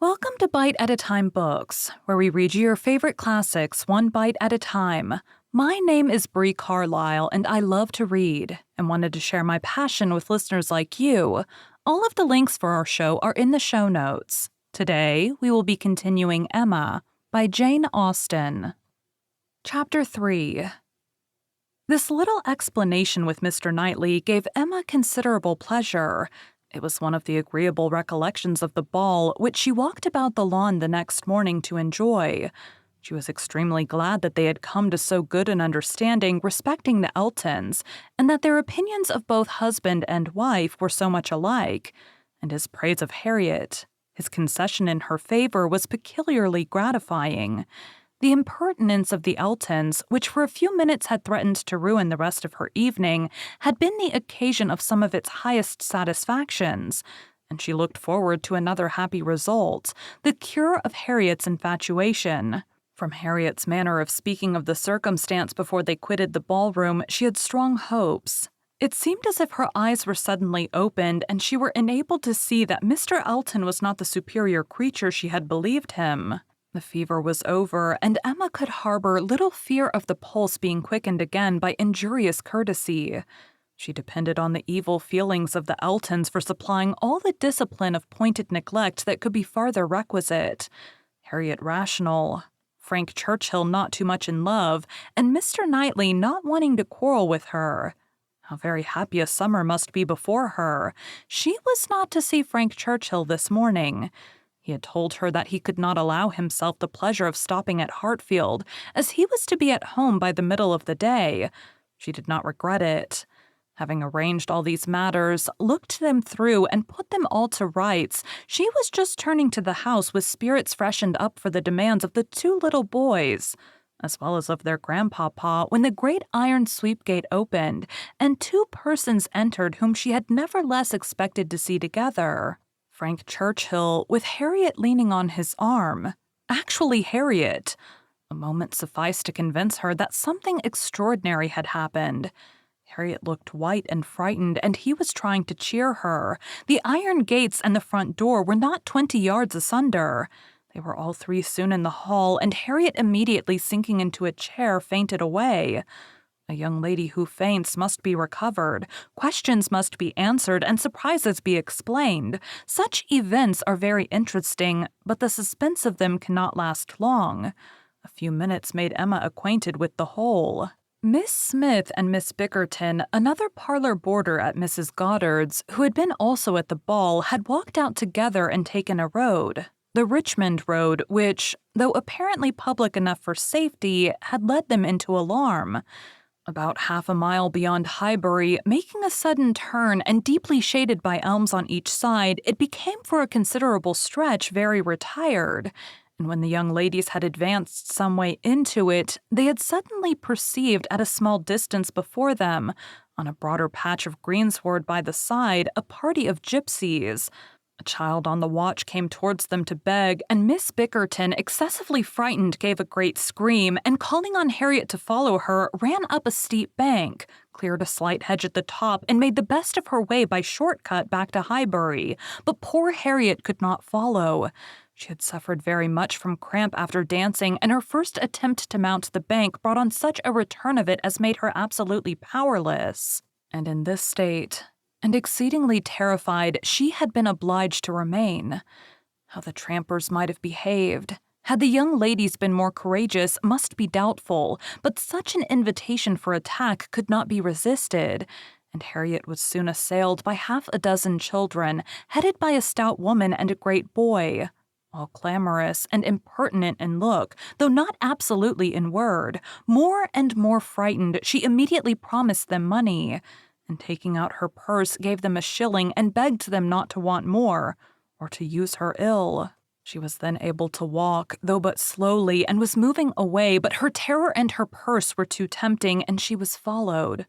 Welcome to Bite at a Time Books, where we read you your favorite classics one bite at a time. My name is Bree Carlile, and I love to read, and wanted to share my passion with listeners like you. All of the links for our show are in the show notes. Today, we will be continuing Emma by Jane Austen. Chapter 3. This little explanation with Mr. Knightley gave Emma considerable pleasure. It was one of the agreeable recollections of the ball which she walked about the lawn the next morning to enjoy. She was extremely glad that they had come to so good an understanding respecting the Eltons, and that their opinions of both husband and wife were so much alike. And his praise of Harriet, his concession in her favor, was peculiarly gratifying. The impertinence of the Eltons, which for a few minutes had threatened to ruin the rest of her evening, had been the occasion of some of its highest satisfactions, and she looked forward to another happy result, the cure of Harriet's infatuation. From Harriet's manner of speaking of the circumstance before they quitted the ballroom, she had strong hopes. It seemed as if her eyes were suddenly opened, and she were enabled to see that Mr. Elton was not the superior creature she had believed him. The fever was over, and Emma could harbor little fear of the pulse being quickened again by injurious courtesy. She depended on the evil feelings of the Eltons for supplying all the discipline of pointed neglect that could be farther requisite. Harriet rational, Frank Churchill not too much in love, and Mr. Knightley not wanting to quarrel with her. How very happy a summer must be before her. She was not to see Frank Churchill this morning. He had told her that he could not allow himself the pleasure of stopping at Hartfield, as he was to be at home by the middle of the day. She did not regret it. Having arranged all these matters, looked them through, and put them all to rights, she was just turning to the house with spirits freshened up for the demands of the two little boys, as well as of their grandpapa, when the great iron sweep-gate opened, and two persons entered whom she had never less expected to see together. Frank Churchill, with Harriet leaning on his arm. Actually Harriet. A moment sufficed to convince her that something extraordinary had happened. Harriet looked white and frightened, and he was trying to cheer her. The iron gates and the front door were not 20 yards asunder. They were all three soon in the hall, and Harriet immediately sinking into a chair fainted away. A young lady who faints must be recovered, questions must be answered, and surprises be explained. Such events are very interesting, but the suspense of them cannot last long. A few minutes made Emma acquainted with the whole. Miss Smith and Miss Bickerton, another parlor boarder at Mrs. Goddard's, who had been also at the ball, had walked out together and taken a road. The Richmond road, which, though apparently public enough for safety, had led them into alarm. About half a mile beyond Highbury, making a sudden turn and deeply shaded by elms on each side, it became for a considerable stretch very retired, and when the young ladies had advanced some way into it, they had suddenly perceived at a small distance before them, on a broader patch of greensward by the side, a party of gypsies. A child on the watch came towards them to beg, and Miss Bickerton, excessively frightened, gave a great scream, and calling on Harriet to follow her, ran up a steep bank, cleared a slight hedge at the top, and made the best of her way by short-cut back to Highbury. But poor Harriet could not follow. She had suffered very much from cramp after dancing, and her first attempt to mount the bank brought on such a return of it as made her absolutely powerless. And in this state, and exceedingly terrified, she had been obliged to remain. How the trampers might have behaved, had the young ladies been more courageous, must be doubtful, but such an invitation for attack could not be resisted, and Harriet was soon assailed by half a dozen children, headed by a stout woman and a great boy, all clamorous and impertinent in look, though not absolutely in word. More and more frightened, she immediately promised them money, and taking out her purse, gave them a shilling and begged them not to want more, or to use her ill. She was then able to walk, though but slowly, and was moving away, but her terror and her purse were too tempting, and she was followed,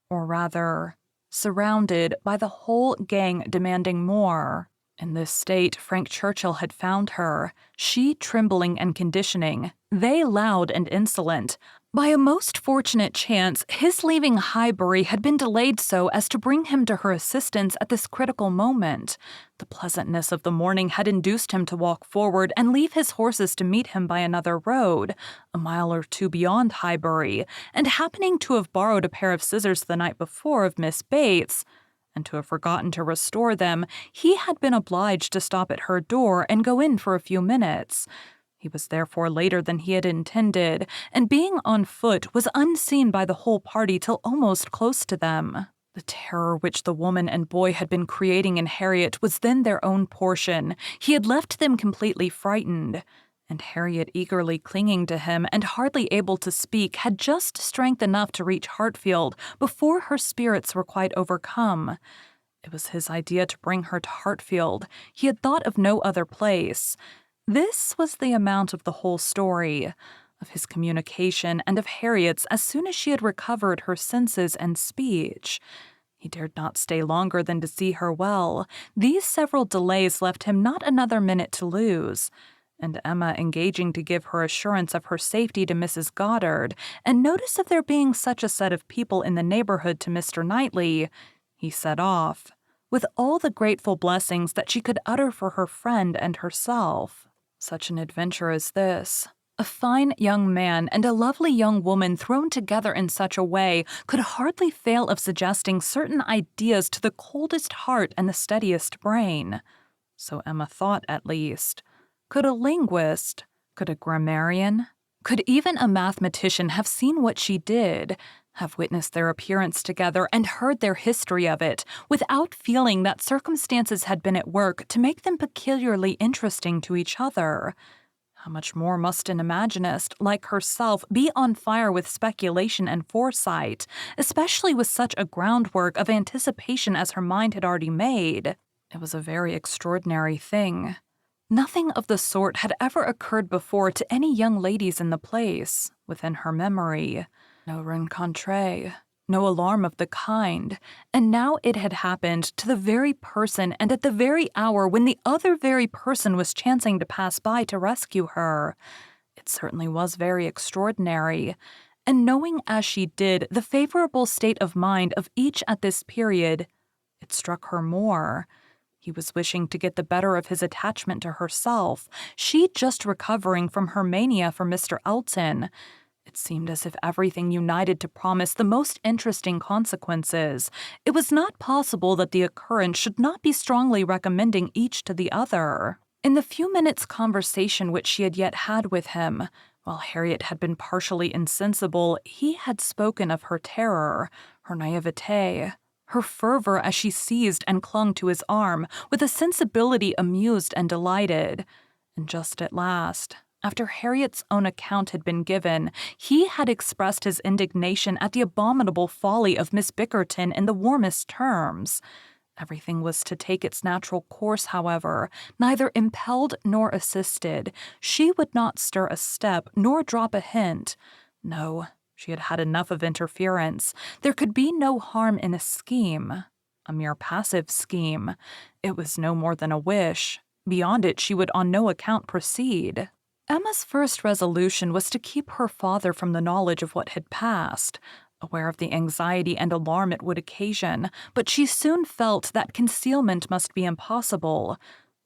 or rather, surrounded by the whole gang demanding more. In this state, Frank Churchill had found her, she trembling and conditioning, they loud and insolent. By a most fortunate chance, his leaving Highbury had been delayed so as to bring him to her assistance at this critical moment. The pleasantness of the morning had induced him to walk forward and leave his horses to meet him by another road, a mile or two beyond Highbury, and happening to have borrowed a pair of scissors the night before of Miss Bates, and to have forgotten to restore them, he had been obliged to stop at her door and go in for a few minutes. He was therefore later than he had intended, and being on foot was unseen by the whole party till almost close to them. The terror which the woman and boy had been creating in Harriet was then their own portion. He had left them completely frightened, and Harriet, eagerly clinging to him and hardly able to speak, had just strength enough to reach Hartfield before her spirits were quite overcome. It was his idea to bring her to Hartfield. He had thought of no other place. This was the amount of the whole story, of his communication and of Harriet's as soon as she had recovered her senses and speech. He dared not stay longer than to see her well. These several delays left him not another minute to lose, and Emma engaging to give her assurance of her safety to Mrs. Goddard, and notice of there being such a set of people in the neighborhood to Mr. Knightley, he set off, with all the grateful blessings that she could utter for her friend and herself. Such an adventure as this, a fine young man and a lovely young woman thrown together in such a way, could hardly fail of suggesting certain ideas to the coldest heart and the steadiest brain. So Emma thought, at least. Could a linguist, could a grammarian, could even a mathematician have seen what she did, have witnessed their appearance together and heard their history of it, without feeling that circumstances had been at work to make them peculiarly interesting to each other? How much more must an imaginist, like herself, be on fire with speculation and foresight, especially with such a groundwork of anticipation as her mind had already made? It was a very extraordinary thing. Nothing of the sort had ever occurred before to any young ladies in the place, within her memory. No rencontre, no alarm of the kind, and now it had happened to the very person and at the very hour when the other very person was chancing to pass by to rescue her. It certainly was very extraordinary, and knowing as she did the favorable state of mind of each at this period, it struck her more. He was wishing to get the better of his attachment to herself, she just recovering from her mania for Mr. Elton. It seemed as if everything united to promise the most interesting consequences. It was not possible that the occurrence should not be strongly recommending each to the other. In the few minutes' conversation which she had yet had with him, while Harriet had been partially insensible, he had spoken of her terror, her naivete, her fervor as she seized and clung to his arm, with a sensibility amused and delighted. And just at last, after Harriet's own account had been given, he had expressed his indignation at the abominable folly of Miss Bickerton in the warmest terms. Everything was to take its natural course, however, neither impelled nor assisted. She would not stir a step, nor drop a hint. No, she had had enough of interference. There could be no harm in a scheme, a mere passive scheme. It was no more than a wish. Beyond it she would on no account proceed. Emma's first resolution was to keep her father from the knowledge of what had passed, aware of the anxiety and alarm it would occasion, but she soon felt that concealment must be impossible.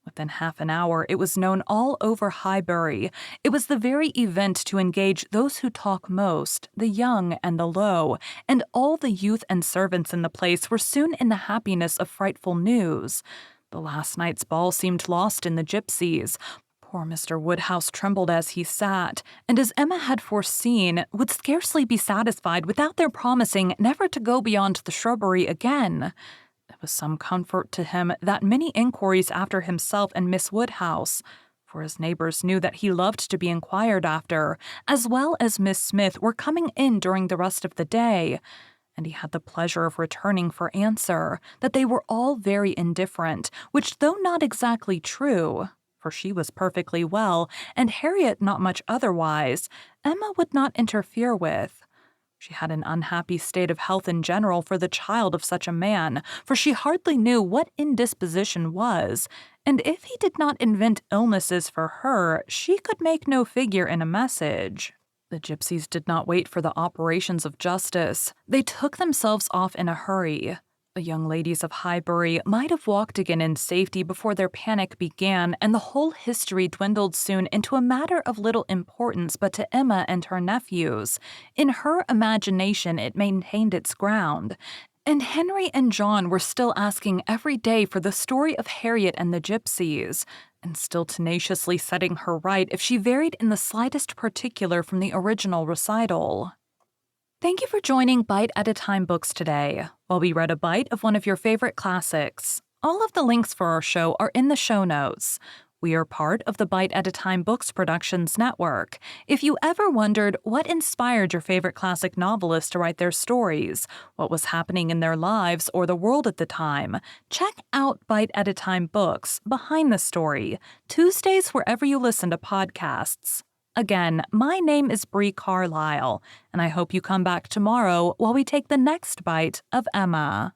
Within half an hour it was known all over Highbury. It was the very event to engage those who talk most, the young and the low, and all the youth and servants in the place were soon in the happiness of frightful news. The last night's ball seemed lost in the gypsies. Poor Mr. Woodhouse trembled as he sat, and as Emma had foreseen, would scarcely be satisfied without their promising never to go beyond the shrubbery again. It was some comfort to him that many inquiries after himself and Miss Woodhouse, for his neighbors knew that he loved to be inquired after, as well as Miss Smith, were coming in during the rest of the day, and he had the pleasure of returning for answer that they were all very indifferent, which, though not exactly true, for she was perfectly well, and Harriet not much otherwise, Emma would not interfere with. She had an unhappy state of health in general for the child of such a man, for she hardly knew what indisposition was, and if he did not invent illnesses for her, she could make no figure in a message. The gypsies did not wait for the operations of justice. They took themselves off in a hurry. The young ladies of Highbury might have walked again in safety before their panic began, and the whole history dwindled soon into a matter of little importance but to Emma and her nephews. In her imagination, it maintained its ground. And Henry and John were still asking every day for the story of Harriet and the gypsies, and still tenaciously setting her right if she varied in the slightest particular from the original recital. Thank you for joining Bite at a Time Books today, while we read a bite of one of your favorite classics. All of the links for our show are in the show notes. We are part of the Bite at a Time Books Productions Network. If you ever wondered what inspired your favorite classic novelists to write their stories, what was happening in their lives or the world at the time, check out Bite at a Time Books Behind the Story, Tuesdays wherever you listen to podcasts. Again, my name is Bree Carlile, and I hope you come back tomorrow while we take the next bite of Emma.